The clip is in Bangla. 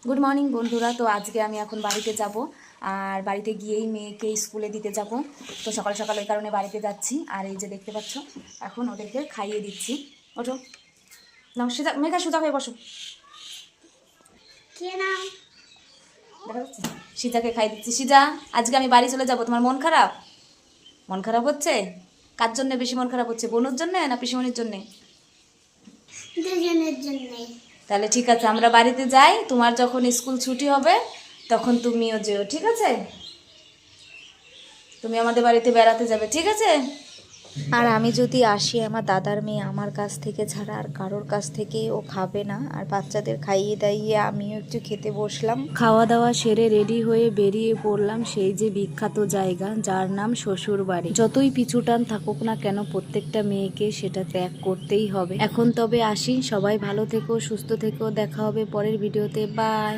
গুড মর্নিং বন্ধুরা। তো আজকে আমি এখন বাড়িতে যাব, আর বাড়িতে গিয়েই মেয়েকে স্কুলে দিতে যাব। তো সকাল সকাল ওই কারণে বাড়িতে যাচ্ছি। আর এই যে দেখতে পাচ্ছ, এখন ওদেরকে খাইয়ে দিচ্ছি। ওঠো নাও, সোজা মেঘা, সোজা হয়ে বসো। দেখা যাচ্ছে, সিজাকে খাই দিচ্ছি। সিজা, আজকে আমি বাড়ি চলে যাব, তোমার মন খারাপ? মন খারাপ হচ্ছে? কার জন্য বেশি মন খারাপ হচ্ছে, বনুর জন্য না পিসিমণির জন্যে? দুজনের জন্য। তাহলে ঠিক আছে, আমরা বাড়িতে যাই। তোমার যখন স্কুল ছুটি হবে তখন তুমিও যেও, ঠিক আছে? তুমি আমাদের বাড়িতে বেড়াতে যাবে, ঠিক আছে? আর আমি যদি আসি, আমার দাদার মেয়ে আমার কাছ থেকে ছাড়া আর কারোর কাছ থেকে ও খাবে না। আর বাচ্চাদের খাইয়ে দাইয়ে আমিও একটু খেতে বসলাম। খাওয়া দাওয়া সেরে রেডি হয়ে বেরিয়ে পড়লাম সেই যে বিখ্যাত জায়গা, যার নাম শ্বশুর বাড়ি। যতই পিছুটান থাকুক না কেন, প্রত্যেকটা মেয়েকে সেটা ত্যাগ করতেই হবে। এখন তবে আসি, সবাই ভালো থেকো, সুস্থ থেকো, দেখা হবে পরের ভিডিওতে। বাই।